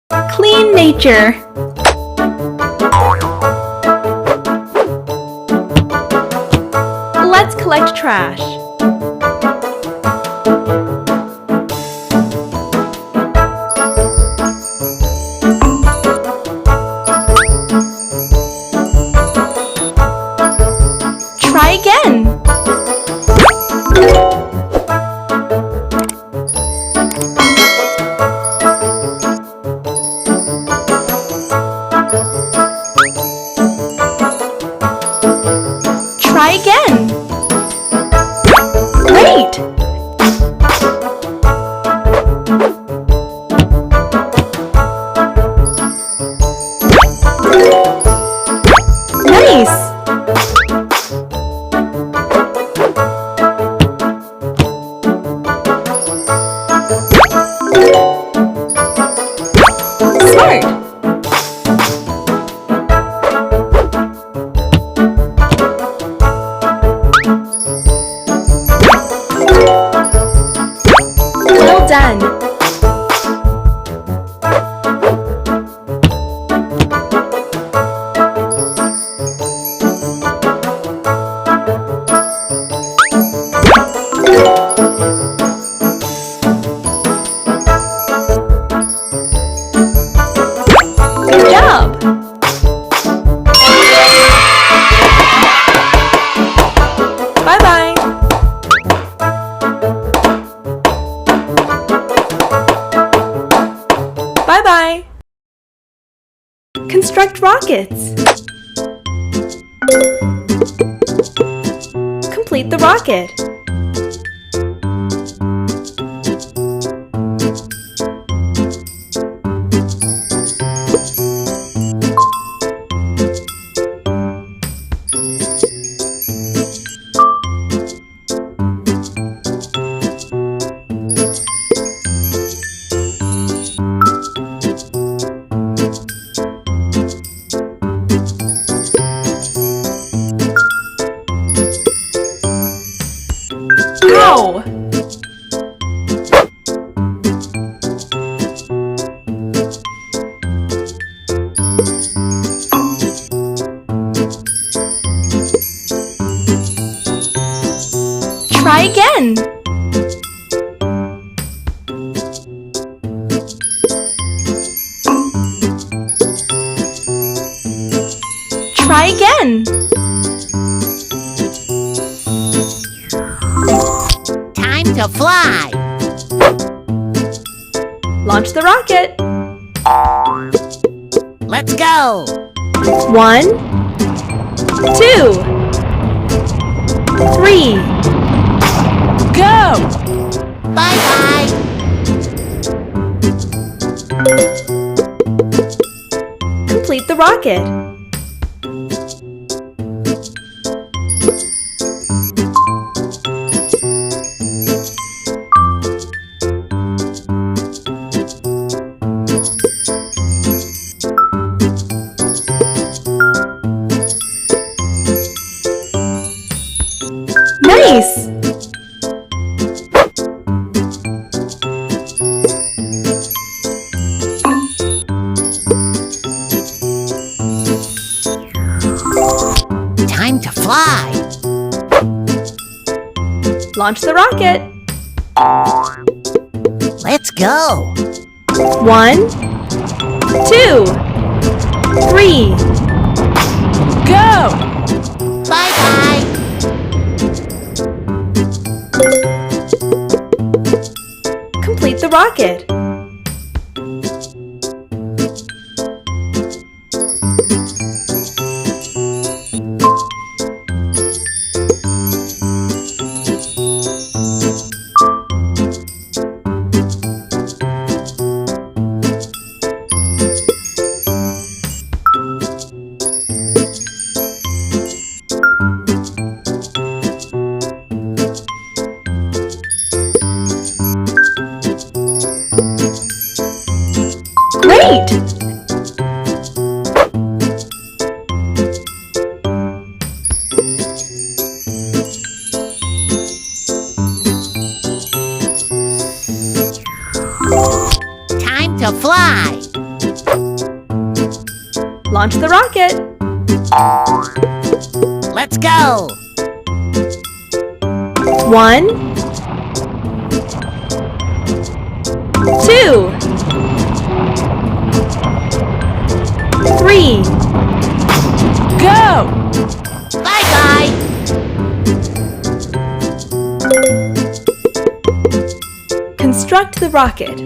Clean nature. Let's collect trash. Try again. Try again. Great! Nice! Smart! Well done! Good job! Bye-bye! Bye-bye! Construct rockets. Complete the rocket. Ow! Try again. Try again. Time to fly! Launch the rocket. Let's go! 1, 2, 3. Go! Bye-bye! Complete the rocket. Nice! Time to fly! Launch the rocket. Let's go! 1, 2, 3. Go! Bye-bye! Complete the rocket. Great! Time to fly! Launch the rocket. Let's go! 1, 2, 3, go! Bye-bye! Construct the rocket.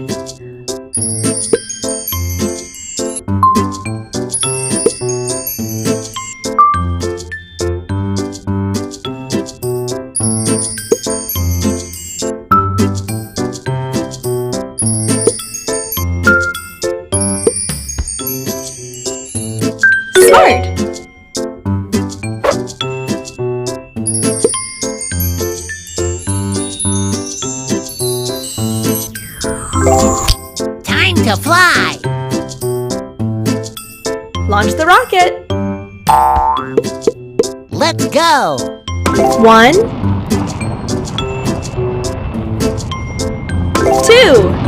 Smart! Time to fly! Launch the rocket. Let's go! 1, 2,